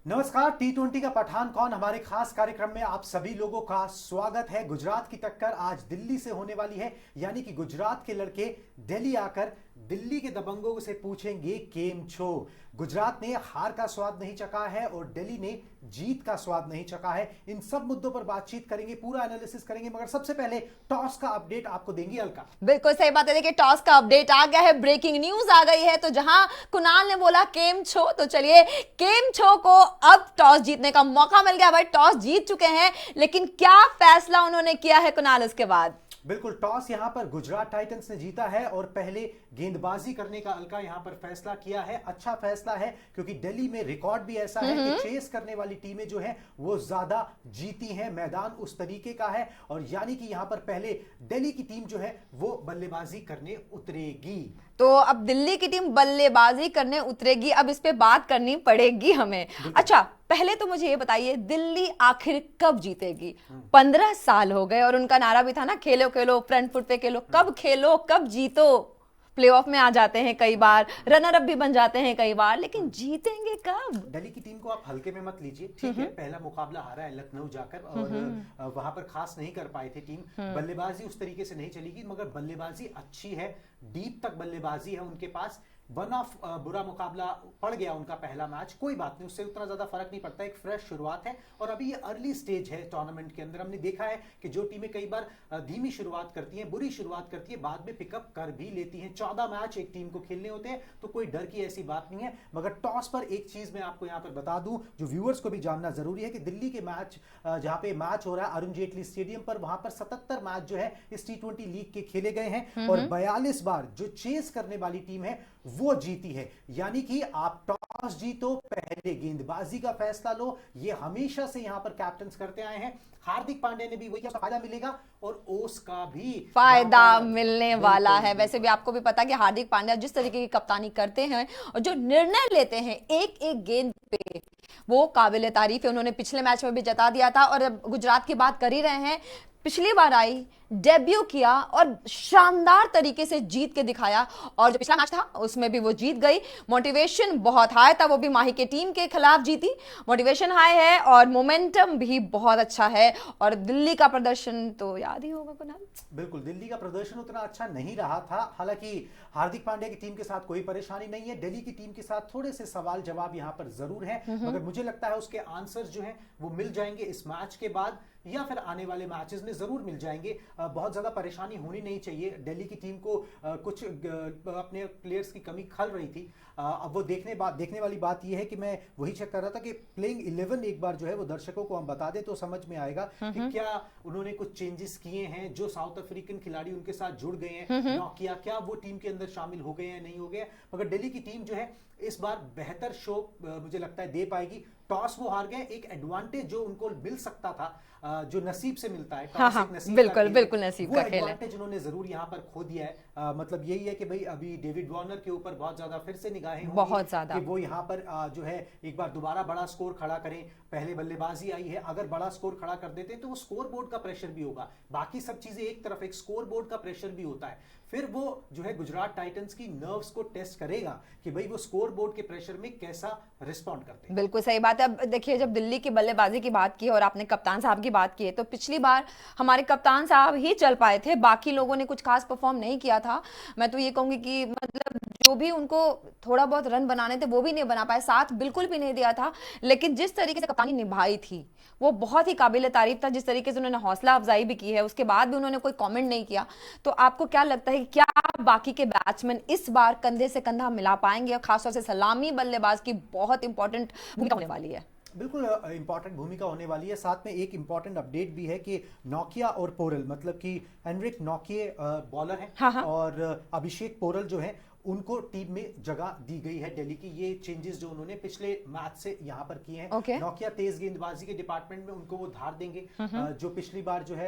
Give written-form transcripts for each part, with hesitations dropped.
नमस्कार। टी20 का पठान कौन हमारे खास कार्यक्रम में आप सभी लोगों का स्वागत है। गुजरात की टक्कर आज दिल्ली से होने वाली है, यानी कि गुजरात के लड़के दिल्ली आकर दिल्ली के दबंगों से पूछेंगे केम छो। गुजरात ने हार का स्वाद नहीं चखा है और दिल्ली ने जीत का स्वाद नहीं चखा है। इन सब मुद्दों पर बातचीत करेंगे, पूरा एनालिसिस करेंगे, मगर सबसे पहले टॉस का अपडेट आपको देंगे अलका। बिल्कुल सही बात है। देखिए, टॉस का अपडेट आ गया है, ब्रेकिंग न्यूज आ गई है। तो जहां कुणाल ने बोला केम छो, तो चलिए केम छो को अब टॉस जीतने का मौका मिल गया। भाई टॉस जीत चुके हैं, लेकिन क्या फैसला उन्होंने किया है कुणाल उसके बाद? बिल्कुल, टॉस यहां पर गुजरात टाइटंस ने जीता है और पहले गेंदबाजी करने का अलका यहां पर फैसला किया है। अच्छा फैसला है क्योंकि दिल्ली में रिकॉर्ड भी ऐसा है कि चेस करने वाली टीमें जो हैं वो ज्यादा जीती हैं। मैदान उस तरीके का है और यानी कि यहां पर पहले दिल्ली की टीम जो है वो बल्लेबाजी करने उतरेगी। तो अब दिल्ली की टीम बल्लेबाजी करने उतरेगी, अब इस पे बात करनी पड़ेगी हमें। अच्छा, पहले तो मुझे ये बताइए, दिल्ली आखिर कब जीतेगी? 15 साल हो गए और उनका नारा भी था ना, खेलो खेलो फ्रंट फुट पे खेलो। कब खेलो, कब जीतो? प्लेऑफ में आ जाते हैं कई बार, रनर अप भी बन जाते हैं कई बार, लेकिन जीतेंगे कब? दिल्ली की टीम को आप हल्के में मत लीजिए, ठीक है। पहला मुकाबला हारा है लखनऊ जाकर और वहां पर खास नहीं कर पाए थे टीम। बल्लेबाजी उस तरीके से नहीं चलेगी, मगर बल्लेबाजी अच्छी है, डीप तक बल्लेबाजी है उनके पास। वन ऑफ बुरा मुकाबला पड़ गया उनका पहला मैच, कोई बात नहीं, उससे उतना ज्यादा फर्क नहीं पड़ता। एक फ्रेश शुरुआत है और अभी ये अर्ली स्टेज है टूर्नामेंट के अंदर। हमने देखा है कि जो टीमें कई बार धीमी शुरुआत करती हैं, बुरी शुरुआत करती है, बाद में पिकअप कर भी लेती हैं। 14 मैच एक टीम को खेलने होते हैं, तो कोई डर की ऐसी बात नहीं है। मगर टॉस पर एक चीज मैं आपको यहां पर बता दूं, जो व्यूअर्स को भी जानना जरूरी है कि दिल्ली के मैच जहां पे मैच हो रहा है अरुण जेटली स्टेडियम पर, वहां पर 77 मैच जो है इस T20 लीग के खेले गए हैं और 42 बार जो चेस करने वाली टीम है वो जीती है। यानी कि आप टॉस जीतो, पहले गेंदबाजी का फैसला लो। ये हमेशा से यहां पर कैप्टन्स करते आए हैं। हार्दिक पांड्या ने भी वही किया, फायदा मिलेगा और ओस का भी फायदा मिलने वाला है। वैसे भी आपको भी पता है कि हार्दिक पांड्या जिस तरीके की कप्तानी करते हैं और जो निर्णय लेते हैं एक एक गेंद पे, वो काबिल तारीफ है। उन्होंने पिछले मैच में भी जता दिया था और अब गुजरात की बात कर ही रहे हैं, पिछली बार आई, डेब्यू किया और शानदार तरीके से जीत के दिखाया। और जो पिछला मैच था उसमें भी वो जीत गई। मोटिवेशन बहुत हाई था, वो भी माही के टीम के खिलाफ जीती। मोटिवेशन हाई है और मोमेंटम भी बहुत अच्छा है। और दिल्ली का प्रदर्शन तो याद ही होगा कुणाल। बिल्कुल, दिल्ली का प्रदर्शन उतना अच्छा नहीं रहा था। हालांकि हार्दिक पांड्या की टीम के साथ कोई परेशानी नहीं है, दिल्ली की टीम के साथ थोड़े से सवाल जवाब यहां पर जरूर है, मगर मुझे लगता है उसके आंसर्स जो हैं वो मिल जाएंगे इस मैच के बाद या फिर आने वाले मैचेस में जरूर मिल जाएंगे। बहुत ज्यादा परेशानी होनी नहीं चाहिए। दिल्ली की टीम को कुछ अपने प्लेयर्स की कमी खल रही थी। अब वो देखने वाली बात यह है कि मैं वही चेक कर रहा था कि प्लेइंग 11 एक बार जो है वो दर्शकों को हम बता दें तो समझ में आएगा कि क्या उन्होंने कुछ चेंजेस किए हैं। जो साउथ अफ्रीकन खिलाड़ी उनके साथ जुड़ गए हैं, नोकिया, क्या वो टीम के अंदर शामिल हो गए हैं, नहीं हो गए। मगर दिल्ली की टीम जो है इस बार बेहतर शो मुझे लगता है दे पाएगी। टॉस वो हार गए, एक एडवांटेज जो उनको मिल सकता था, जो नसीब से मिलता है, हाँ, हाँ, बिल्कुल नसीब का खेल है। एडवांटेज उन्होंने जरूर यहां पर खो दिया है। मतलब यही है कि भाई अभी डेविड वार्नर के ऊपर बहुत ज्यादा फिर से निगाहें होंगी, बहुत ज्यादा कि वो यहां पर जो है एक बार दोबारा बड़ा स्कोर खड़ा करें। पहले बल्लेबाजी आई है, अगर बड़ा स्कोर खड़ा कर देते हैं तो वो स्कोर बोर्ड का प्रेशर भी होगा। बाकी सब चीजें एक तरफ, एक स्कोर बोर्ड का प्रेशर भी होता है। फिर वो जो है गुजरात टाइटंस की नर्व्स को टेस्ट करेगा कि भाई वो स्कोर बोर्ड के प्रेशर में कैसा रिस्पॉन्ड करते हैं। बिल्कुल सही बात है। अब देखिए, जब दिल्ली की बल्लेबाजी की बात की और आपने कप्तान साहब की बात की है, तो पिछली बार हमारे कप्तान साहब ही चल पाए थे, बाकी लोगों ने कुछ खास परफॉर्म नहीं किया था। मैं तो ये कहूंगी कि मतलब जो भी उनको थोड़ा बहुत रन बनाने थे वो भी नहीं बना पाए, साथ बिल्कुल भी नहीं दिया था। लेकिन जिस तरीके से कप्तानी निभाई थी वो बहुत ही काबिल तारीफ था। जिस तरीके से उन्होंने हौसला अफजाई भी की है, उसके बाद भी उन्होंने कोई कमेंट नहीं किया। तो आपको क्या लगता है कि क्या बाकी के बैट्समैन इस बार कंधे से कंधा मिला पाएंगे? और खासतौर से सलामी बल्लेबाज की बहुत इंपॉर्टेंट भूमिका होने वाली है। बिल्कुल इंपॉर्टेंट भूमिका होने वाली है। साथ में एक इंपॉर्टेंट अपडेट भी है कि नोकिया और पोरल, मतलब कि एनरिक नोकिये बॉलर हैं, हाँ, हाँ। और अभिषेक पोरल जो है उनको टीम में जगह दी गई है दिल्ली की। ये चेंजेस जो उन्होंने पिछले मैच से यहां पर किए हैं। Okay. नोकिया तेज गेंदबाजी के डिपार्टमेंट में उनको वो धार देंगे। जो पिछली बार जो है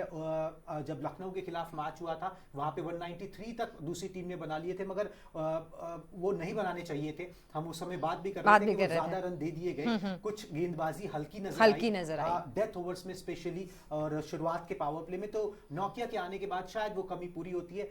जब लखनऊ के खिलाफ मैच हुआ था वहां पे 193 तक दूसरी टीम ने बना लिए थे, मगर वो नहीं बनाने चाहिए थे। हम उस समय बात भी कर रहे थे कि ज्यादा रन दे दिए गए, कुछ गेंदबाजी हल्की नजर आई डेथ ओवर्स में स्पेशली और शुरुआत के पावर प्ले में। तो नोकिया के आने के बाद शायद वो कमी पूरी होती है।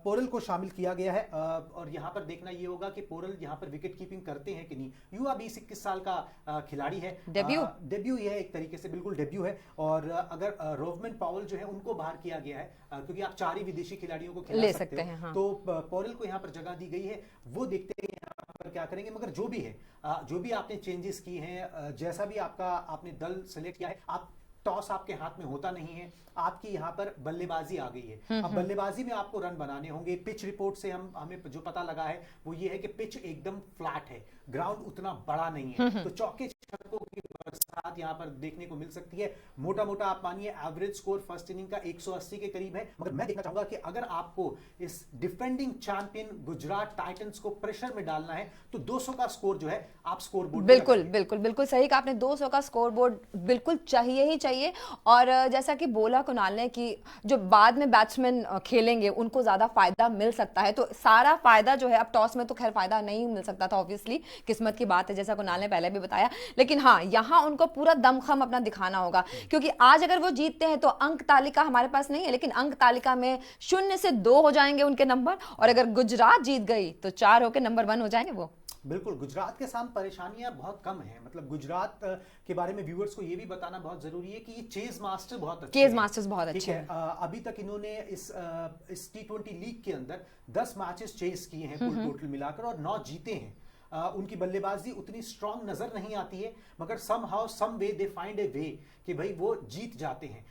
पोरल को शामिल किया गया है और यहाँ पर देखना ये होगा कि पोरल यहाँ पर विकेट कीपिंग करते हैं कि नहीं। युवा 20-21 साल का खिलाड़ी है, डेब्यू ये एक तरीके से बिल्कुल डेब्यू है। और अगर रोवमन पॉवेल जो है उनको बाहर किया गया है, क्योंकि आप 4 ही विदेशी खिलाड़ियों को खिला सकते हैं, हाँ। तो पोरल को यहाँ पर जगह दी गई है, वो देखते हैं यहाँ पर क्या करेंगे। मगर जो भी है, जो भी आपने चेंजेस की हैं, जैसा भी आपने दल सेलेक्ट किया है, आप टॉस आपके हाथ में होता नहीं है, आपकी यहाँ पर बल्लेबाजी आ गई है। अब बल्लेबाजी में आपको रन बनाने होंगे। पिच रिपोर्ट से हमें जो पता लगा है वो ये है कि पिच एकदम फ्लैट है, ग्राउंड उतना बड़ा नहीं है, तो चौके छक्कों की बरसात यहाँ पर देखने को मिल सकती है। मोटा मोटा आप मानिए एवरेज स्कोर फर्स्ट इनिंग का 180 के करीब है। मगर मैं देखना चाहूंगा कि अगर आपको इस डिफेंडिंग चैंपियन गुजरात टाइटंस को प्रेशर में डालना है तो 200 का स्कोर जो है आप स्कोर बोर्ड बिल्कुल सही कहा आपने। 200 का स्कोर बोर्ड बिल्कुल चाहिए ही चाहिए। और जैसा कि बोला कुणाल ने कि जो बाद में बैट्समैन खेलेंगे उनको ज्यादा फायदा मिल सकता है, तो सारा फायदा जो है, अब टॉस में तो खैर फायदा नहीं मिल सकता था, ऑब्वियसली किस्मत की बात है जैसा कुणाल ने पहले भी बताया। लेकिन हाँ, यहाँ उनको पूरा दमखम अपना दिखाना होगा, क्योंकि आज अगर वो जीतते हैं तो अंक तालिका हमारे पास नहीं है, लेकिन अंक तालिका में 0 से 2 हो जाएंगे उनके नंबर, और अगर गुजरात जीत गई तो 4 होकर नंबर 1 हो जाएंगे वो। बिल्कुल, गुजरात के सामने परेशानियां बहुत कम हैं। मतलब गुजरात के बारे में व्यूअर्स को ये भी बताना बहुत जरूरी है कि ये चेज मास्टर्स बहुत अच्छे हैं। अभी तक इन्होंने इस T20 लीग के अंदर 10 मैचेस चेज किए हैं कुल टोटल मिलाकर, और 9 जीते हैं। उनकी बल्लेबाजी उतनी स्ट्रांग नजर नहीं आती है, मगर somehow some way they find ए वे कि भाई वो जीत जाते हैं।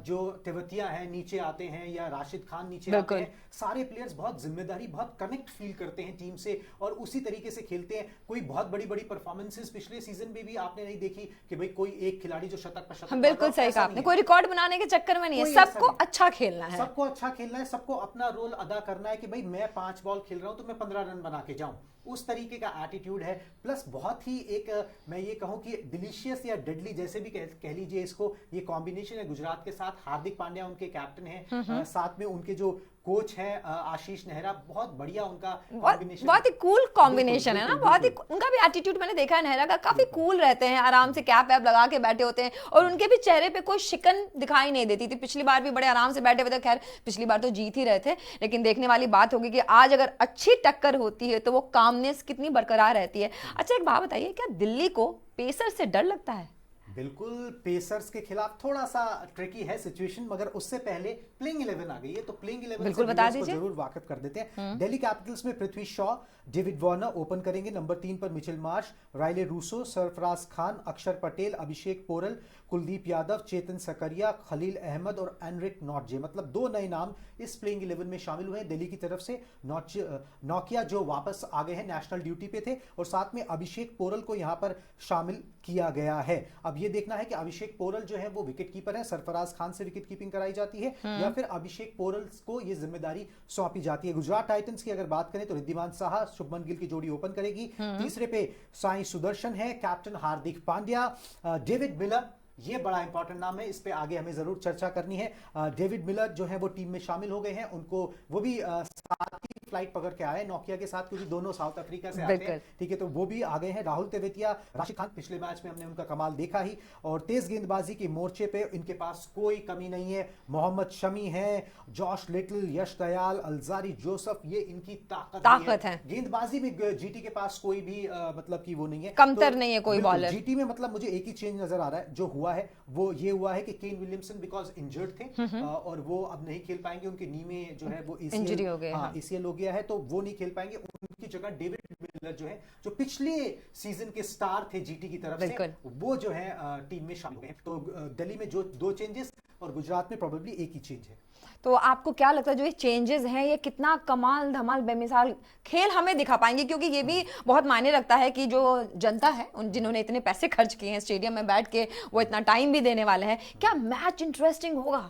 जो तेवतिया है नीचे आते हैं, या राशिद खान नीचे आते हैं, सारे प्लेयर्स बहुत जिम्मेदारी, बहुत कनेक्ट फील करते हैं टीम से और उसी तरीके से खेलते हैं। कोई बहुत बड़ी बड़ी परफॉर्मेंसेस पिछले सीजन में भी आपने नहीं देखी कि भाई कोई एक खिलाड़ी जो शतक पर शतक, बिल्कुल सही कहा आपने, कोई रिकॉर्ड बनाने के चक्कर में नहीं है, सबको अच्छा खेलना है, सबको अपना रोल अदा करना है कि भाई मैं 5 बॉल खेल रहा हूं तो मैं 15 रन बना के जाऊं, उस तरीके का एटीट्यूड है। प्लस बहुत ही एक मैं ये कहूं कि डिलीशियस या डेडली जैसे भी कह लीजिए इसको, ये कॉम्बिनेशन है गुजरात के साथ। हार्दिक पांड्या उनके कैप्टन हैं, साथ में उनके जो कोच है आशीष नेहरा, बहुत बढ़िया उनका कॉम्बिनेशन, बहुत ही कूल कॉम्बिनेशन है ना। बहुत ही उनका भी एटीट्यूड मैंने देखा है नेहरा का, काफी कूल रहते हैं, आराम से कैप वैप लगा के बैठे होते हैं, और उनके भी चेहरे पे कोई शिकन दिखाई नहीं देती थी। पिछली बार भी बड़े आराम से बैठे हुए थे, खैर पिछली बार तो जीत ही रहे थे, लेकिन देखने वाली बात होगी कि आज अगर अच्छी टक्कर होती है तो वो कामनेस कितनी बरकरार रहती है। अच्छा, एक बात बताइए, क्या दिल्ली को पेसर से डर लगता है? बिल्कुल, पेसर्स के खिलाफ थोड़ा सा ट्रिकी है सिचुएशन, मगर उससे पहले प्लेइंग 11 आ गई है, तो प्लेइंग 11 बिल्कुल बता दीजिए, जरूर वाकिफ कर देते हैं। दिल्ली कैपिटल्स में Prithvi Shaw, David Warner open करेंगे। नंबर 3 पर Mitchell Marsh, Rilee Rossouw, Sarfaraz Khan, Axar Patel, अभिषेक पोरल, कुलदीप यादव, चेतन सकरिया, खलील अहमद और एनरिक नॉटजे। मतलब 2 नए नाम इस प्लेइंग 11 में शामिल हुए हैं दिल्ली की तरफ से। नोकिया जो वापस आ गए हैं, नेशनल ड्यूटी पे थे, और साथ में अभिषेक पोरल को यहां पर शामिल किया गया है। अब ये देखना है कि अभिषेक पोरल जो है वो विकेट कीपर है, सरफराज खान से विकेट कीपिंग कराई जाती है या फिर अभिषेक पोरल को ये जिम्मेदारी सौंपी जाती है। गुजरात टाइटंस की अगर बात करें तो रिद्धिमान साहा, शुभमन गिल की जोड़ी ओपन करेगी। तीसरे पे साई सुदर्शन है, captain Hardik Pandya, David Miller, ये बड़ा इंपॉर्टेंट नाम है, इस पे आगे हमें जरूर चर्चा करनी है। डेविड मिलर जो है वो टीम में शामिल हो गए हैं, उनको वो भी साथ ही फ्लाइट पकड़ के आए नोकिया के साथ, क्योंकि दोनों साउथ अफ्रीका से आते हैं, ठीक है, तो वो भी आ गए हैं। राहुल तेवतिया, राशिद खान, पिछले मैच में हमने उनका कमाल देखा ही, और तेज गेंदबाजी के मोर्चे पे इनके पास कोई कमी नहीं है। मोहम्मद शमी है, जॉश लिटिल, यश दयाल, अल्जारी जोसेफ, ये इनकी ताकत है। गेंदबाजी में जीटी के पास कोई भी मतलब की वो नहीं है, कमतर नहीं है कोई बॉलर जीटी में। मतलब मुझे एक ही चेंज नजर आ रहा है, जो हुआ है वो ये हुआ है कि केन विलियमसन बिकॉज इंजर्ड थे और वो अब नहीं खेल पाएंगे, उनके नी में जो है वो इंजरी हो गया, ACL हो गया है, तो वो नहीं खेल पाएंगे। उनकी जगह डेविड मिलर जो है, जो पिछले सीजन के स्टार थे जीटी की तरफ से, वो जो है टीम में शामिल हो गए। तो दिल्ली में जो 2 चेंजेस और गुजरात में प्रोबेबली एक ही चेंज है। तो आपको क्या लगता है जो ये चेंजेस हैं ये कितना कमाल धमाल बेमिसाल खेल हमें दिखा पाएंगे? क्योंकि ये भी बहुत मायने रखता है कि जो जनता है, उन जिन्होंने इतने पैसे खर्च किए हैं स्टेडियम में बैठ के, वो इतना टाइम भी देने वाले हैं, क्या मैच इंटरेस्टिंग होगा?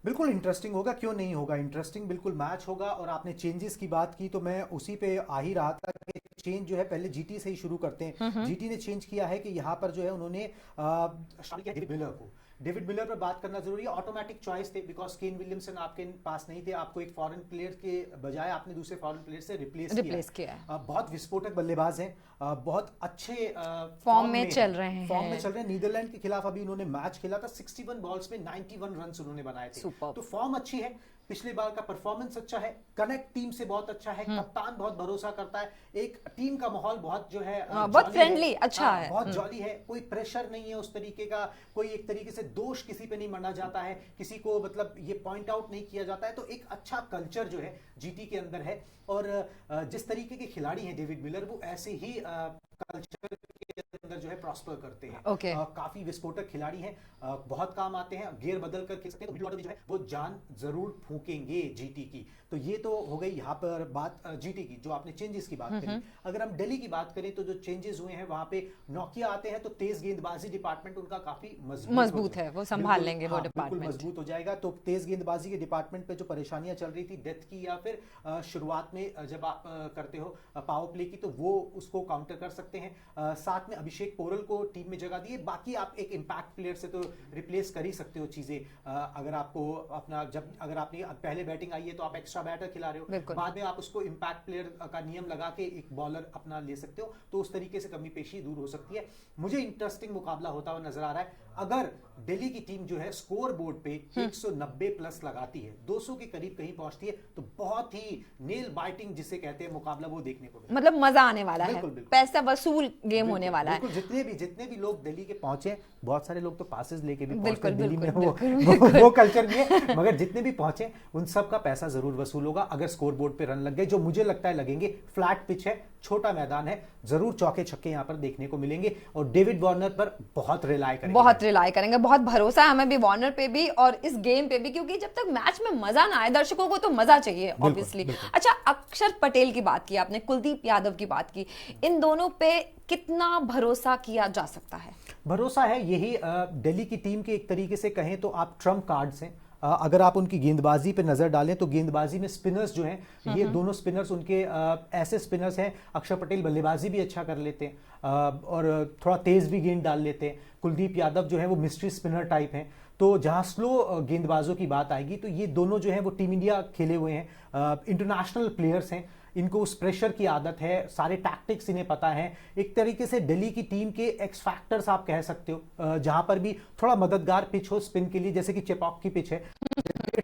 बिल्कुल इंटरेस्टिंग होगा, क्यों नहीं होगा इंटरेस्टिंग, बिल्कुल मैच होगा। और आपने चेंजेस की बात की तो मैं उसी पे आ ही रहा था कि चेंज जो है पहले जीटी से ही शुरू करते हैं। जीटी ने चेंज किया है कि यहाँ पर जो है उन्होंने डेविड मिलर को डेविड मिलर पर बात करना जरूरी है। ऑटोमेटिक चॉइस थे बिकॉज केन विलियमसन आपके पास नहीं थे, आपको एक फॉरेन प्लेयर के बजाय आपने दूसरे फॉरेन प्लेयर से रिप्लेस किया है। बहुत विस्फोटक बल्लेबाज हैं, बहुत अच्छे फॉर्म में चल रहे हैं। नीदरलैंड के खिलाफ अभी उन्होंने मैच खेला था, 61 बॉल्स में 91 रन उन्होंने बनाए थे। तो फॉर्म अच्छी है, पिछले बार का परफॉर्मेंस अच्छा है, कनेक्ट टीम से बहुत अच्छा है, कप्तान बहुत भरोसा करता है, एक टीम का माहौल बहुत जो है बहुत फ्रेंडली अच्छा है, बहुत जॉली है, कोई प्रेशर नहीं है उस तरीके का, कोई एक तरीके से दोष किसी पे नहीं मना जाता है, किसी को मतलब ये पॉइंट आउट नहीं किया जाता है। तो एक अच्छा कल्चर जो है जीटी के अंदर है, और जिस तरीके के खिलाड़ी हैं डेविड मिलर, वो ऐसे ही कल्चर के अंदर जो है प्रॉस्पर करते हैं। काफी विस्फोटक खिलाड़ी हैं, बहुत काम आते हैं, गियर बदल कर खेल सकते हैं, तो मिडिल ऑर्डर में जो है वो जान जरूर फूकेंगे जीटी की। तो ये तो हो गई यहाँ पर बात जीटी की, जो आपने चेंजेस की बात करी। अगर हम दिल्ली की बात करें तो जो चेंजेस हुए हैं वहां पे नोकिया आते हैं, तो तेज गेंदबाजी डिपार्टमेंट उनका काफी मजबूत है, वो संभाल लेंगे वो डिपार्टमेंट, मजबूत हो जाएगा। तो तेज गेंदबाजी के डिपार्टमेंट पे जो परेशानियां चल रही थी डेथ की या फिर शुरुआत में जब आप करते हो पावर प्ले की, तो वो उसको काउंटर कर सकते हैं। साथ में अभिषेक पोरल को टीम में जगह दी है, बाकी आप एक इंपैक्ट प्लेयर से तो रिप्लेस कर ही सकते हो चीजें। अगर आपको अपना अगर आपने पहले बैटिंग आई है तो आप एक्स्ट्रा बैटर खिला रहे हो, बाद में आप उसको इंपैक्ट प्लेयर का नियम लगा के एक बॉलर अपना ले सकते हो, तो उस तरीके से कमी पेशी दूर हो सकती है। मुझे इंटरेस्टिंग मुकाबला होता हुआ नजर आ रहा है। अगर दिल्ली की टीम जो है स्कोर बोर्ड पे 190 प्लस लगाती है, 200 के करीब कहीं पहुंचती है, तो बहुत ही नेल बाइटिंग जिसे कहते हैं मुकाबला वो देखने को मतलब मजा आने वाला है, पैसा वसूल गेम होने वाला है। जितने भी लोग दिल्ली के पहुंचे, बहुत सारे लोग तो पासेस लेके भी पहुंचते हैं दिल्ली में, वो कल्चर भी है, मगर जितने भी पहुंचे उन सब का पैसा जरूर वसूल होगा अगर स्कोर बोर्ड पे रन लग गए, जो मुझे लगता है लगेंगे। फ्लैट पिच है, छोटा मैदान है, जरूर चौके छक्के यहां पर देखने को मिलेंगे, और डेविड वार्नर पर बहुत रिलाय करेंगे, बहुत भरोसा है हमें भी वार्नर पे भी और इस गेम पे भी, क्योंकि जब तक मैच में मजा ना आए, दर्शकों को तो मजा चाहिए ऑब्वियसली। अच्छा, अक्षर पटेल की बात की आपने, कुलदीप यादव की बात की, इन दोनों पे कितना भरोसा किया जा सकता है? भरोसा है, यही दिल्ली की टीम के एक तरीके से कहें तो आप ट्रम्प कार्ड्स हैं। अगर आप उनकी गेंदबाजी पे नजर डालें तो गेंदबाजी में स्पिनर्स जो हैं, ये दोनों स्पिनर्स उनके ऐसे स्पिनर्स हैं। अक्षर पटेल बल्लेबाजी भी अच्छा कर लेते हैं और थोड़ा तेज भी गेंद डाल लेते हैं। कुलदीप यादव जो है वो मिस्ट्री स्पिनर टाइप हैं। तो जहां स्लो गेंदबाजों की बात आएगी तो ये दोनों जो हैं वो टीम इंडिया खेले हुए हैं, इंटरनेशनल प्लेयर्स हैं, इनको उस प्रेशर की आदत है, सारे टैक्टिक्स इन्हें पता है। एक तरीके से दिल्ली की टीम के एक्स फैक्टर्स आप कह सकते हो, जहां पर भी थोड़ा मददगार पिच हो स्पिन के लिए, जैसे कि चेपॉक की पिच है,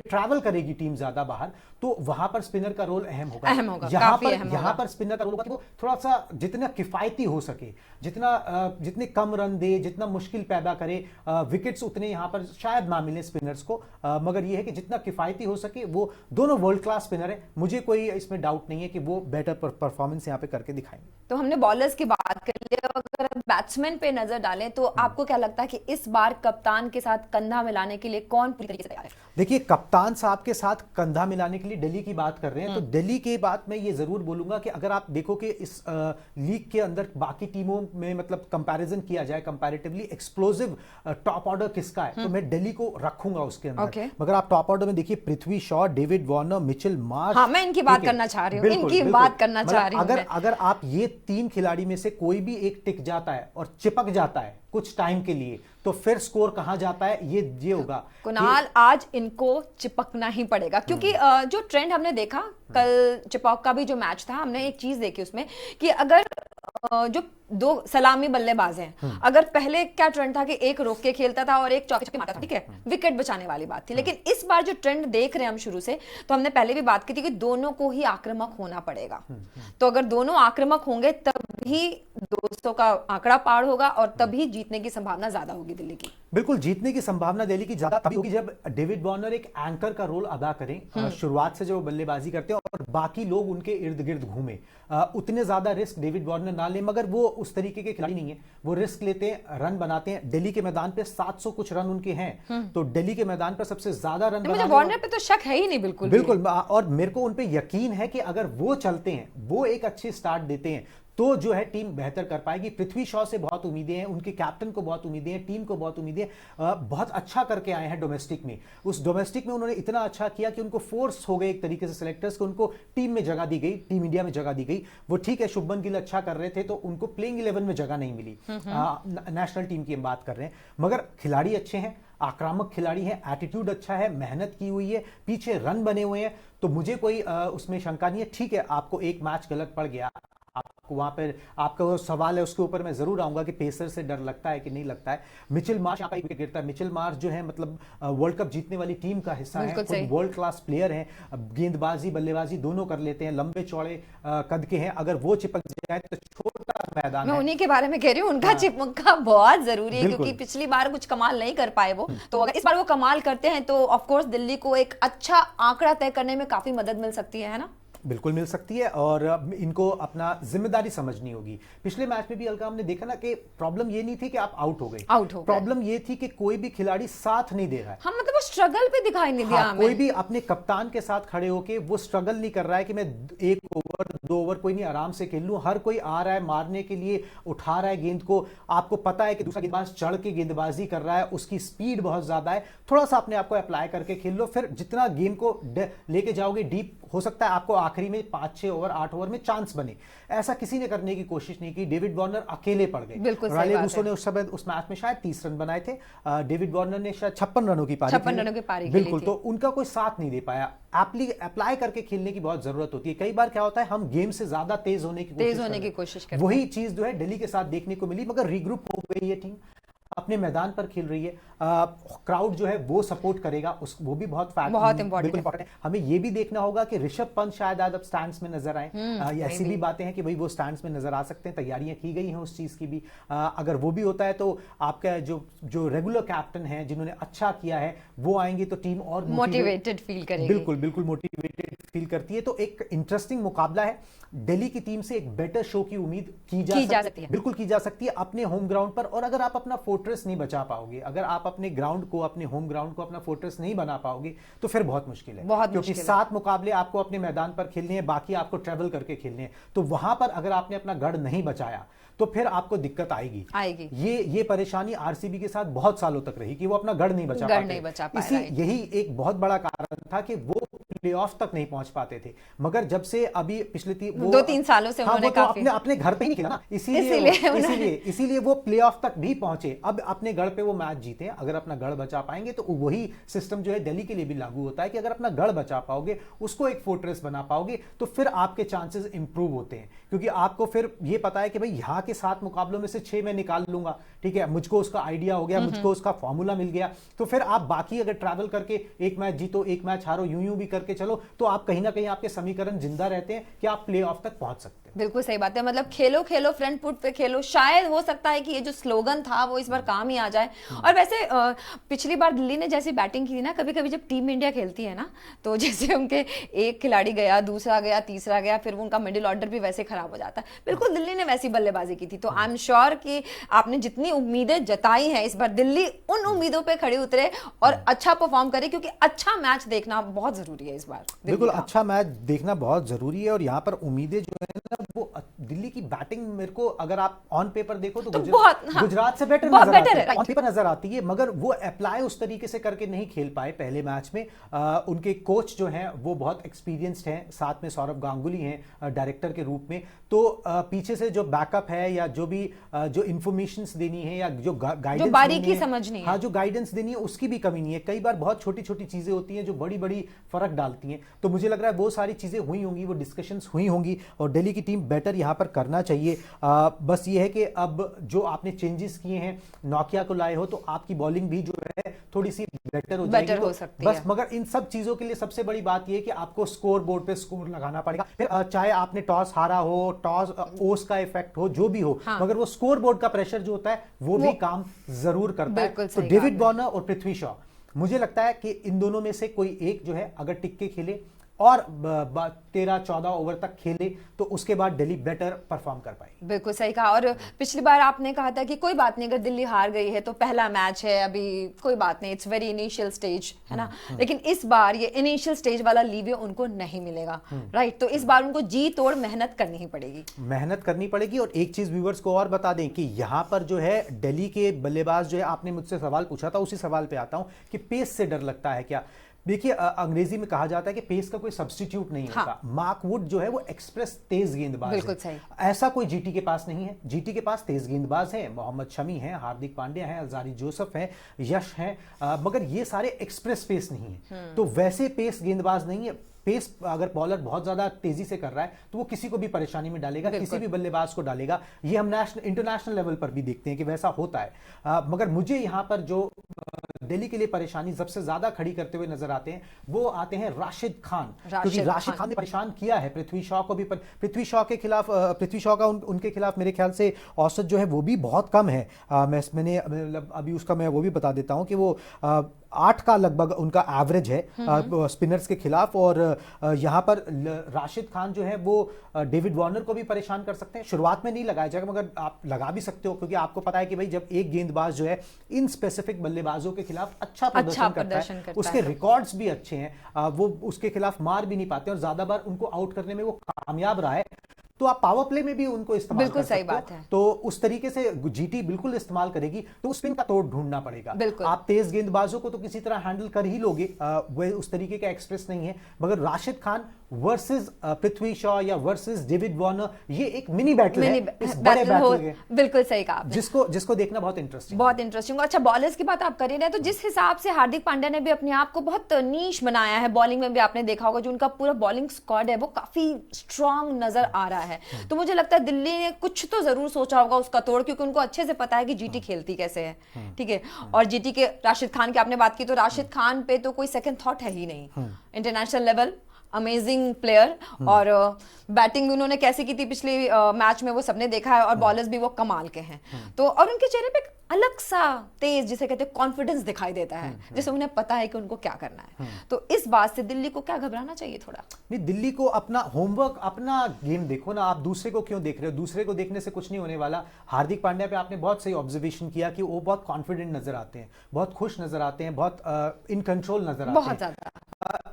ट्रैवल करेगी टीम ज्यादा बाहर, तो वहां पर स्पिनर का रोल अहम होगा। यहाँ पर स्पिनर का रोल होगा कि वो थोड़ा सा जितना किफायती हो सके, जितने कम रन दे, जितना मुश्किल पैदा करे, विकेट्स उतने यहाँ पर शायद ना मिले स्पिनर्स को, मगर ये है कि जितना किफायती हो सके। वो दोनों वर्ल्ड क्लास स्पिनर है, मुझे कोई इसमें डाउट नहीं है कि वो बेटर परफॉर्मेंस यहाँ पे करके दिखाएंगे। तो हमने बॉलर्स की बात कर ली, अगर बैट्समैन पे नजर डालें तो आपको क्या लगता है कि इस बार कप्तान के साथ कंधा मिलाने के लिए कौन पूरी तरीके से तैयार है? देखिए, कप्तान साहब के साथ कंधा मिलाने के लिए दिल्ली की बात कर रहे हैं, तो दिल्ली के बात मैं ये जरूर बोलूंगा कि अगर आप देखो कि इस लीग के अंदर बाकी टीमों में मतलब कंपैरिजन किया जाए, कंपैरेटिवली एक्सप्लोसिव टॉप ऑर्डर किसका है, तो मैं दिल्ली को रखूंगा उसके अंदर। मगर आप टॉप ऑर्डर में देखिए, Prithvi Shaw, David Warner, Mitchell Marsh. हाँ, मैं इनकी बात करना चाह रही हूँ, इनकी बात करना चाह रही हूँ। अगर आप ये तीन खिलाड़ी में से कोई भी एक टिक जाता है और चिपक जाता है कुछ टाइम के लिए, तो फिर स्कोर कहां जाता है ये होगा। कुणाल, आज इनको चिपकना ही पड़ेगा, क्योंकि जो ट्रेंड हमने देखा कल चिपॉक का भी जो मैच था, हमने एक चीज देखी उसमें कि अगर जो दो सलामी बल्लेबाज हैं, अगर पहले क्या ट्रेंड था कि एक रोक के खेलता था और एक चौके छक्के मारता था, ठीक है, विकेट बचाने वाली बात थी। लेकिन इस बार जो ट्रेंड देख रहे हैं हम शुरू से, तो हमने पहले भी बात की थी कि दोनों को ही आक्रामक होना पड़ेगा। तो अगर दोनों आक्रामक होंगे तभी 200 का आंकड़ा पार होगा और तभी जीतने की संभावना ज्यादा होगी दिल्ली की। बिल्कुल, जीतने की संभावना दिल्ली की ज्यादा तभी होगी जब डेविड वार्नर एक एंकर का रोल अदा करें, शुरुआत से जब बल्लेबाजी करते हैं और बाकी लोग उनके इर्द गिर्द घूमे। उतने ज्यादा रिस्क डेविड वार्नर ना ले, मगर वो उस तरीके के खिलाड़ी नहीं है, वो रिस्क लेते हैं, रन बनाते हैं। दिल्ली के मैदान पे 700 कुछ रन उनके हैं, तो दिल्ली के मैदान पर सबसे ज्यादा रन मुझे वार्नर पे तो शक है ही नहीं, बिल्कुल। और मेरे को उन पे यकीन है कि अगर वो चलते हैं, वो एक अच्छी स्टार्ट देते हैं, तो जो है टीम बेहतर कर पाएगी। पृथ्वी शॉ से बहुत उम्मीदें हैं, उनके कैप्टन को बहुत उम्मीदें हैं, टीम को बहुत उम्मीदें हैं। बहुत अच्छा करके आए हैं डोमेस्टिक में। उस डोमेस्टिक में उन्होंने इतना अच्छा किया कि उनको फोर्स हो गए एक तरीके से सिलेक्टर्स को, उनको टीम में जगह दी गई, टीम इंडिया में जगह दी गई। वो ठीक है, शुभमन गिल अच्छा कर रहे थे तो उनको प्लेइंग 11 में जगह नहीं मिली, नेशनल टीम की हम बात कर रहे हैं, मगर खिलाड़ी अच्छे हैं। आक्रामक खिलाड़ी हैं, एटीट्यूड अच्छा है, मेहनत की हुई है, पीछे रन बने हुए हैं, तो मुझे कोई उसमें शंका नहीं है। ठीक है, आपको एक मैच गलत पड़ गया, आपको वहां पर आपका वो सवाल है, उसके ऊपर मैं जरूर आऊंगा कि पेसर से डर लगता है कि नहीं लगता है। मिचेल मार्श यहाँ पर विकेट गिरता है। मिचेल मार्श जो है मतलब वर्ल्ड कप जीतने वाली टीम का हिस्सा है, खुद वर्ल्ड क्लास प्लेयर हैं, गेंदबाजी बल्लेबाजी दोनों कर लेते हैं, लंबे चौड़े कद के हैं। अगर वो चिपक जाए तो छोटा मैदान मैं है। उन्हीं के बारे में कह रही हूँ, उनका चिपका बहुत जरूरी है, क्योंकि पिछली बार कुछ कमाल नहीं कर पाए वो, तो अगर इस बार वो कमाल करते हैं तो ऑफ कोर्स दिल्ली को एक अच्छा आंकड़ा तय करने में काफी मदद मिल सकती है ना। बिल्कुल मिल सकती है, और इनको अपना जिम्मेदारी समझनी होगी। पिछले मैच में भी अलका हमने देखा ना कि प्रॉब्लम ये नहीं थी कि आप आउट हो गए, प्रॉब्लम ये थी कि कोई भी खिलाड़ी साथ नहीं दे रहा है। हाँ, मतलब वो स्ट्रगल पे दिखाई नहीं दिया हमें। कोई भी अपने कप्तान के साथ खड़े होके वो स्ट्रगल नहीं कर रहा है कि मैं 1 ओवर 2 ओवर कोई नहीं आराम से खेल लूं। हर कोई आ रहा है मारने के लिए, उठा रहा है गेंद को। आपको पता है कि दूसरा गेंदबाज चढ़ के गेंदबाजी कर रहा है, उसकी स्पीड बहुत ज्यादा है। थोड़ा सा अपने आप को अप्लाई करके खेल लो, फिर जितना गेम को लेके जाओगे डीप, हो सकता है आपको आखिरी में 5-6 ओवर 8 ओवर में चांस बने। ऐसा किसी ने करने की कोशिश नहीं की। डेविड वार्नर अकेले पड़ गए। राले रूसो ने उस समय उस मैच में शायद 30 रन बनाए थे, डेविड वार्नर ने शायद 56 रनों की पारी बिल्कुल, तो उनका कोई साथ नहीं दे पाया। अप्लाई करके खेलने की बहुत जरूरत होती है। कई बार क्या होता है, हम गेम से ज्यादा तेज होने की कोशिश करते हैं। वही चीज जो है दिल्ली के साथ देखने को मिली, मगर रीग्रुप हो गई है टीम, अपने मैदान पर खेल रही है। क्राउड जो है वो सपोर्ट करेगा, वो भी बहुत इंपॉर्टेंट है। हमें ये भी देखना होगा कि ऋषभ पंत शायद आज अब स्टैंड्स में नजर आए। ऐसी भी बातें हैं कि भाई वो स्टैंड्स में नजर आ सकते हैं, तैयारियां की गई हैं उस चीज की भी। अगर वो भी होता है तो आपका जो रेगुलर कैप्टन है, जिन्होंने अच्छा किया है, वो आएंगे तो टीम और मोटिवेटेड फील करेगी। बिल्कुल मोटिवेटेड फील करती है। तो एक इंटरेस्टिंग मुकाबला है। दिल्ली की टीम से एक बेटर शो की उम्मीद की जा सकती है, बिल्कुल की जा सकती है अपने होम ग्राउंड पर। और अगर आप अपना फोर्ट्रेस नहीं बचा पाओगे, अगर आप अपने ग्राउंड को, अपने होम ग्राउंड को अपना फोर्ट्रेस नहीं बना पाओगे, तो फिर बहुत मुश्किल है, क्योंकि 7 मुकाबले आपको अपने मैदान पर खेलने हैं, बाकी आपको ट्रेवल करके खेलने हैं। तो वहां पर अगर आपने अपना गढ़ नहीं बचाया तो फिर आपको दिक्कत आएगी। ये परेशानी आरसीबी के साथ बहुत सालों तक रही कि वो अपना गढ़ नहीं बचा पाते। यही एक बहुत बड़ा कारण था कि वो प्लेऑफ तक नहीं पहुंच पाते थे। मगर जब से अभी पिछले 2-3 सालों से उन्होंने काफी अपने घर पे ही नहीं खेला ना, इसीलिए वो प्लेऑफ तक भी पहुंचे। अब अपने गढ़ पे वो मैच जीते। अगर अपना गढ़ बचा पाएंगे तो वही सिस्टम जो है दिल्ली के लिए भी लागू होता है कि अगर अपना गढ़ बचा पाओगे, उसको एक फोर्ट्रेस बना पाओगे, तो फिर आपके चांसेस इंप्रूव होते हैं। क्योंकि आपको फिर ये पता है कि भाई यहाँ के 7 मुकाबलों में से 6 मैं निकाल लूंगा, ठीक है, मुझको उसका आइडिया हो गया, मुझको उसका फॉर्मूला मिल गया। तो फिर आप बाकी अगर ट्रैवल करके एक मैच जीतो, एक मैच हारो, यूं भी करके चलो, तो आप कहीं ना कहीं आपके समीकरण जिंदा रहते हैं कि आप प्ले ऑफ तक पहुंच सकते हैं। बिल्कुल सही बात है। मतलब खेलो खेलो फ्रंट फुट पे खेलो। शायद हो सकता है कि ये जो स्लोगन था वो इस बार काम ही आ जाए। और वैसे पिछली बार दिल्ली ने जैसी बैटिंग की थी ना, कभी कभी जब टीम इंडिया खेलती है ना, तो जैसे उनके एक खिलाड़ी गया, दूसरा गया, तीसरा गया, फिर उनका मिडिल ऑर्डर भी वैसे खराब हो जाता है। बिल्कुल दिल्ली ने वैसी बल्लेबाजी की थी। तो आई एम श्योर कि आपने जितनी उम्मीदें जताई हैं, इस बार दिल्ली उन उम्मीदों पे खड़े उतरे और अच्छा परफॉर्म करे, क्योंकि अच्छा मैच देखना बहुत जरूरी है इस बार। बिल्कुल अच्छा मैच देखना बहुत जरूरी है। और यहाँ पर उम्मीदें जो है ना, वो दिल्ली की बैटिंग, मेरे को अगर आप ऑन पेपर देखो तो गुजरात से बेटर ऑन पेपर नजर आती है, मगर वो अप्लाई उस तरीके से करके नहीं खेल पाए पहले मैच में। उनके कोच जो हैं वो बहुत एक्सपीरियंस्ड हैं, साथ में सौरव गांगुली हैं डायरेक्टर के रूप में। तो पीछे से जो बैकअप है या जो भी जो इंफॉर्मेशंस देनी है या जो गाइडेंस, बारीकी समझनी है, हाँ, जो गाइडेंस देनी है, उसकी भी कमी नहीं है। कई बार बहुत छोटी छोटी चीजें होती हैं जो बड़ी बड़ी फर्क डालती हैं। तो मुझे लग रहा है वो सारी चीजें हुई होंगी, वो डिस्कशंस हुई होंगी, और दिल्ली की टीम बेटर यहाँ पर करना चाहिए। बस ये है कि अब जो आपने चेंजेस किए हैं, नोकिया को लाए हो, तो आपकी बॉलिंग भी जो है थोड़ी सी बेटर हो जाएगी, हो सकती बस। मगर इन सब चीजों के लिए सबसे बड़ी बात यह है कि आपको स्कोर बोर्ड पे स्कोर लगाना पड़ेगा। फिर चाहे आपने टॉस हारा हो, टॉस ओस का इफेक्ट हो, जो भी हो, मगर वो स्कोर बोर्ड का प्रेशर जो होता है वो भी काम जरूर करता है। तो डेविड वार्नर और पृथ्वी शॉ, मुझे लगता है कि इन दोनों में से कोई एक जो है अगर टिक के खेले और 13-14 ओवर तक खेले, तो उसके बाद दिल्ली बेटर परफॉर्म कर पाएगी। बिल्कुल सही कहा। और पिछली बार आपने कहा था कि कोई बात नहीं, अगर दिल्ली हार गई है तो पहला मैच है, अभी कोई बात नहीं, इट्स वेरी इनिशियल स्टेज, है ना। लेकिन इस बार ये इनिशियल स्टेज वाला लीवे उनको नहीं मिलेगा, राइट। तो इस बार उनको जी तोड़ मेहनत करनी ही पड़ेगी। और एक चीज व्यूअर्स को और बता दें कि यहाँ पर जो है दिल्ली के बल्लेबाज जो है, आपने मुझसे सवाल पूछा था, उसी सवाल पे आता हूं कि पेस से डर लगता है क्या। देखिए अंग्रेजी में कहा जाता है कि पेस का कोई सब्स्टिट्यूट नहीं हाँ। होता। मार्क वुड जो है वो एक्सप्रेस तेज गेंदबाज बिल्कुल है। सही। ऐसा कोई जीटी के पास नहीं है। जीटी के पास तेज गेंदबाज है, मोहम्मद शमी है, हार्दिक पांड्या है, अल्जारी जोसेफ है, यश है, मगर ये सारे एक्सप्रेस पेस नहीं है। तो वैसे पेस गेंदबाज नहीं है। पेस अगर बॉलर बहुत ज्यादा तेजी से कर रहा है तो वो किसी को भी परेशानी में डालेगा, किसी भी बल्लेबाज को डालेगा। ये हम इंटरनेशनल लेवल पर भी देखते हैं कि वैसा होता है। मगर मुझे यहां पर जो दिल्ली के लिए परेशानी सबसे ज्यादा खड़ी करते हुए नजर आते हैं वो आते हैं राशिद खान, क्योंकि राशिद खान ने परेशान किया है पृथ्वी शॉ को भी। पृथ्वी शॉ के खिलाफ, पृथ्वी शॉ का उनके खिलाफ मेरे ख्याल से औसत जो है वो भी बहुत कम है। मैंने मतलब अभी उसका मैं वो भी बता देता हूं कि वो 8 का लगभग उनका एवरेज है स्पिनर्स के खिलाफ। और यहां पर राशिद खान जो है वो डेविड वार्नर को भी परेशान कर सकते हैं। शुरुआत में नहीं लगाया जाएगा मगर आप लगा भी सकते हो, क्योंकि आपको पता है कि भाई जब एक गेंदबाज जो है इन स्पेसिफिक बल्लेबाजों के खिलाफ अच्छा प्रदर्शन करता है, उसके रिकॉर्ड्स भी अच्छे हैं, वो उसके खिलाफ मार भी नहीं पाते और ज्यादा बार उनको आउट करने में वो कामयाब रहा है, तो आप पावर प्ले में भी उनको इस्तेमाल कर सकते हो। बात है। तो उस तरीके से जीटी बिल्कुल इस्तेमाल करेगी। तो स्पिन का तोड़ ढूंढना पड़ेगा। आप तेज गेंदबाजों को तो किसी तरह हैंडल कर ही लोगे, वो उस तरीके का एक्सप्रेस नहीं है। मगर राशिद खान वर्सेस पृथ्वी शॉ या वर्सेस डेविड वार्नर, ये एक मिनी बैटल है, इस बड़े बैटल के। बिल्कुल सही कहा आपने। जिसको देखना बहुत इंटरेस्टिंग। अच्छा, बॉलर्स की बात आप कर ही रहे हैं, तो जिस हिसाब से हार्दिक पांड्या ने भी अपने आप को बहुत नीश बनाया है, बॉलिंग में भी आपने देखा होगा जो उनका पूरा बॉलिंग स्क्वाड है वो काफी स्ट्रांग नजर आ रहा है। तो मुझे लगता है दिल्ली ने कुछ तो जरूर सोचा होगा उसका तोड़, क्योंकि उनको अच्छे से पता है कि जीटी खेलती कैसे है। ठीक है। और जीटी के राशिद खान की आपने बात की, तो राशिद खान पे तो कोई सेकंड थॉट है ही नहीं। इंटरनेशनल लेवल अमेजिंग प्लेयर, और बैटिंग भी उन्होंने कैसे की थी पिछले मैच में वो सबने देखा है, और बॉलर्स भी वो कमाल के हैं। तो और उनके चेहरे पे अलग सा तेज, जिसे कहते हैं कॉन्फिडेंस दिखाई देता है, जैसे उन्हें पता है कि उनको क्या करना है। तो इस बात से दिल्ली को क्या घबराना चाहिए थोड़ा? नहीं, दिल्ली को अपना होमवर्क, अपना गेम देखो ना। आप दूसरे को क्यों देख रहे हो? दूसरे को देखने से कुछ नहीं होने वाला। हार्दिक पांड्या पे आपने बहुत सही ऑब्जर्वेशन किया कि वो बहुत कॉन्फिडेंट नजर आते हैं, बहुत खुश नजर आते हैं, बहुत इन कंट्रोल नजर आते हैं, बहुत ज्यादा।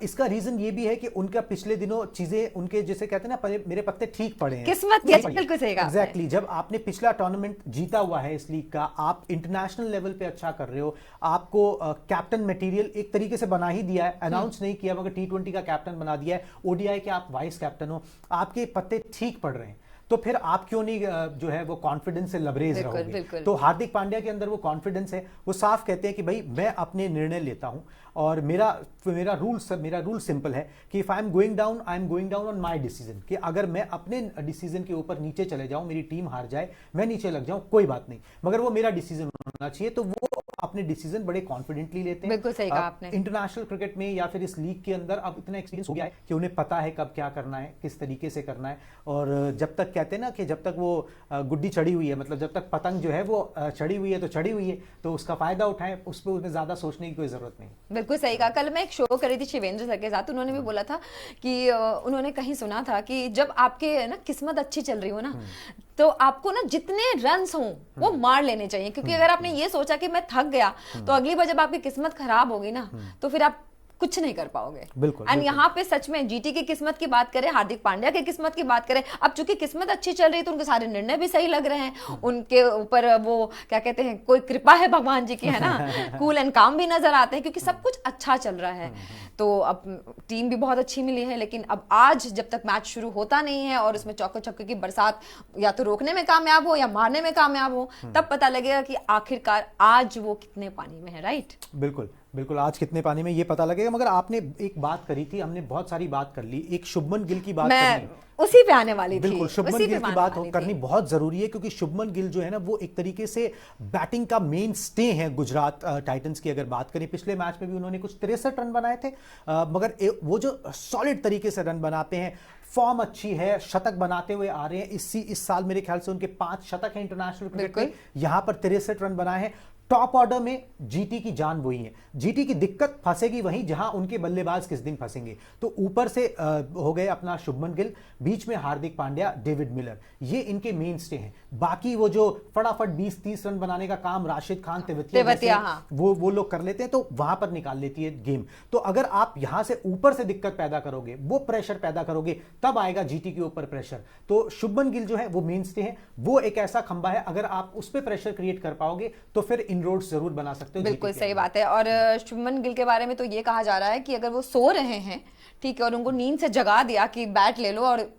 इसका रीजन ये भी है कि उनका पिछले दिनों चीजें उनके जैसे कहते हैं ना, मेरे पत्ते ठीक पड़े हैं, किस्मत। बिल्कुल सही कहा। एग्जैक्टली। जब आपने पिछला टूर्नामेंट जीता हुआ है इस लीग का, आप इंटरनेशनल लेवल पे अच्छा कर रहे हो, आपको कैप्टन मटेरियल एक तरीके से बना ही दिया है, अनाउंस नहीं किया मगर T20 का कैप्टन बना दिया है, ओडीआई के आप वाइस कैप्टन हो, आपके पत्ते ठीक पड़ रहे हैं, तो फिर आप क्यों नहीं जो है वो कॉन्फिडेंस से लबरेज रहोगे? तो हार्दिक पांड्या के अंदर वो कॉन्फिडेंस है। वो साफ कहते हैं कि भाई मैं अपने निर्णय लेता हूं, और मेरा रूल सिंपल है कि if I am going down, I am going down on my decision. कि अगर मैं अपने डिसीजन के ऊपर नीचे चले जाऊं, मेरी टीम हार जाए, मैं नीचे लग जाऊं, कोई बात नहीं, मगर वो मेरा डिसीजन होना चाहिए। तो वो अपने डिसीजन बड़े कॉन्फिडेंटली लेते हैं। बिल्कुल सही कहा आपने। इंटरनेशनल क्रिकेट में या फिर इस लीग के अंदर अब इतना एक्सपीरियंस हो गया है कि उन्हें पता है कब क्या करना है, किस तरीके से करना है। और जब तक कहते हैं ना कि जब तक वो गुड्डी चढ़ी हुई है, मतलब जब तक पतंग जो है वो चढ़ी हुई है तो चढ़ी हुई है, तो उसका फायदा उठाएं, उस पर उसमें ज्यादा सोचने की कोई जरूरत नहीं। बिल्कुल सही कहा। कल मैं एक शो करी थी शिवेंद्र सर के साथ, उन्होंने भी बोला था कि उन्होंने कहीं सुना था कि जब आपके ना किस्मत अच्छी चल रही हो ना, तो आपको ना जितने रन्स हों वो मार लेने चाहिए, क्योंकि अगर आपने ये सोचा कि मैं थक गया, तो अगली बार जब आपकी किस्मत खराब होगी ना, तो फिर आप कुछ नहीं कर पाओगे। बिल्कुल। एंड यहाँ पे सच में जीटी की किस्मत की बात करें, हार्दिक पांड्या की किस्मत की बात करें, अब चूंकि किस्मत अच्छी चल रही है तो उनके सारे निर्णय भी सही लग रहे हैं, उनके ऊपर वो क्या कहते हैं, कोई कृपा है भगवान जी की, है ना, कूल एंड काम भी नजर आते हैं, क्योंकि सब कुछ अच्छा चल रहा है। तो अब टीम भी बहुत अच्छी मिली है, लेकिन अब आज जब तक मैच शुरू होता नहीं है और उसमें चौके छक्के की बरसात या तो रोकने में कामयाब हो या मारने में कामयाब हो, तब पता लगेगा कि आखिरकार आज वो कितने पानी में है। राइट, बिल्कुल बिल्कुल, आज कितने पानी में ये पता लगेगा। मगर आपने एक बात करी थी, हमने बहुत सारी बात कर ली, एक शुभमन गिल की बात करनी, उसी पे आने वाली थी। बिल्कुल, शुभमन गिल की बात करनी बहुत जरूरी है, क्योंकि शुभमन गिल जो है ना वो एक तरीके से बैटिंग का मेन स्टे है गुजरात टाइटंस की। अगर बात करें, पिछले मैच में भी उन्होंने कुछ 63 रन बनाए थे, मगर वो जो सॉलिड तरीके से रन बनाते हैं, फॉर्म अच्छी है, शतक बनाते हुए आ रहे हैं। इस साल मेरे ख्याल से उनके 5 शतक हैं इंटरनेशनल क्रिकेट में, यहां पर 63 रन बनाए हैं। टॉप ऑर्डर में जीटी की जान वही है। जीटी की दिक्कत फंसेगी वहीं जहां उनके बल्लेबाज किस दिन फंसेंगे। तो ऊपर से हो गए अपना शुभमन गिल, बीच में हार्दिक पांड्या, डेविड मिलर, ये इनके मेन स्टे हैं। बाकी वो जो फटाफट 20-30 रन बनाने का काम राशिद खान, तेवतिया हाँ। वो लोग कर लेते हैं, तो वहां पर निकाल लेती है गेम। तो अगर आप यहां से ऊपर से दिक्कत पैदा करोगे, वो प्रेशर पैदा करोगे, तब आएगा जीटी के ऊपर प्रेशर। तो शुभमन गिल जो है वो मेन स्टे है, वो एक ऐसा खंबा है, अगर आप उस पर प्रेशर क्रिएट कर पाओगे तो फिर इनरोड्स जरूर बना सकते हो। बिल्कुल जीटी सही के बात है। और शुभमन गिल के बारे में तो ये कहा जा रहा है कि अगर वो सो रहे हैं, ठीक है, और उनको नींद से जगा दिया कि बैट ले लो और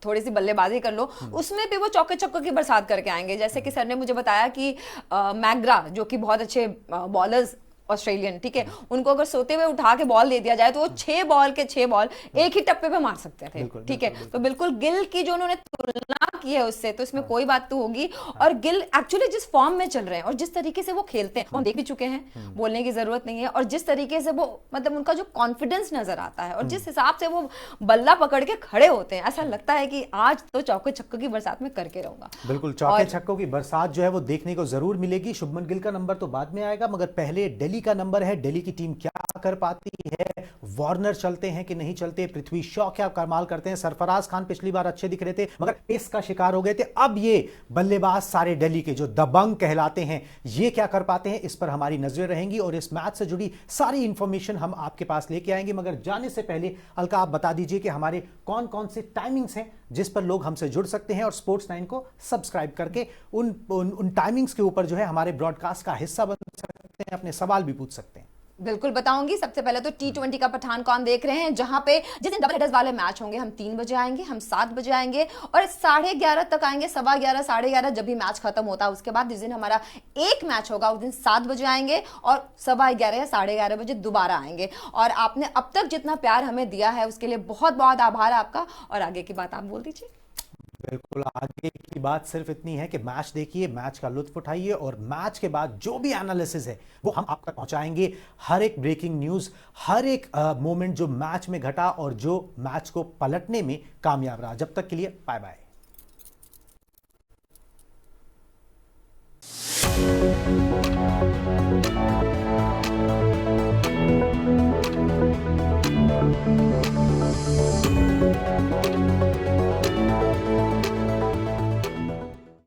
थोड़ी सी बल्लेबाजी कर लो, उसमें भी वो चौके छक्कों की बरसात करके आएंगे। जैसे कि सर ने मुझे बताया कि मैग्रा जो कि बहुत अच्छे बॉलर्स ऑस्ट्रेलियन, ठीक है, उनको अगर सोते हुए उठा के बॉल दे दिया जाए तो वो 6 बॉल के 6 बॉल एक ही टप्पे पे मार सकते थे, ठीक है। तो बिल्कुल गिल की जो उन्होंने तुलना की है उससे, तो इसमें कोई बात तो होगी। और गिल एक्चुअली जिस फॉर्म में चल रहे हैं और जिस तरीके से वो खेलते हैं वो हम देख भी चुके हैं, बोलने की जरूरत नहीं है। और जिस तरीके से वो मतलब उनका जो कॉन्फिडेंस नजर आता है और जिस हिसाब से वो बल्ला पकड़ के खड़े होते हैं, ऐसा लगता है कि आज तो चौके छक्कों की बरसात में करके रहूंगा। बिल्कुल चौके छक्कों की बरसात जो है वो देखने को जरूर मिलेगी। शुभमन गिल का नंबर तो बाद में आएगा, मगर पहले दिल्ली का नंबर है। दिल्ली की टीम क्या कर पाती है, वार्नर चलते हैं कि नहीं चलते, पृथ्वी शॉ क्या कमाल करते हैं। सरफराज खान पिछली बार अच्छे दिख रहे थे मगर पेस का शिकार हो गए थे। अब ये बल्लेबाज सारे दिल्ली के जो दबंग कहलाते हैं, ये क्या कर पाते हैं, इस पर हमारी नजरें रहेंगी और इस मैच से जुड़ी सारी इंफॉर्मेशन हम आपके पास लेके आएंगे। मगर जाने से पहले अलका आप बता दीजिए कि हमारे कौन कौन से टाइमिंग्स हैं जिस पर लोग हमसे जुड़ सकते हैं और स्पोर्ट्स 9 को सब्सक्राइब करके उन टाइमिंग्स के ऊपर जो है हमारे ब्रॉडकास्ट का हिस्सा बन सकते हैं, अपने सवाल भी पूछ सकते हैं। बिल्कुल बताऊंगी। सबसे पहले तो T20 का पठान कौन देख रहे हैं, जहां पे जिस दिन डबल हेडर्स वाले मैच होंगे, हम 3 बजे आएंगे, हम 7 बजे आएंगे और 11:30 तक आएंगे, 11:15 11:30 जब भी मैच खत्म होता है। उसके बाद जिस दिन हमारा एक मैच होगा उस दिन 7 बजे आएंगे और 11:15 या 11:30 बजे दोबारा आएंगे। और आपने अब तक जितना प्यार हमें दिया है उसके लिए बहुत बहुत आभार आपका। और आगे की बात आप बोल दीजिए। बिल्कुल, आगे की बात सिर्फ इतनी है कि मैच देखिए, मैच का लुत्फ उठाइए और मैच के बाद जो भी एनालिसिस है वो हम आप तक पहुंचाएंगे। हर एक ब्रेकिंग न्यूज, हर एक मोमेंट जो मैच में घटा और जो मैच को पलटने में कामयाब रहा। जब तक के लिए बाय बाय।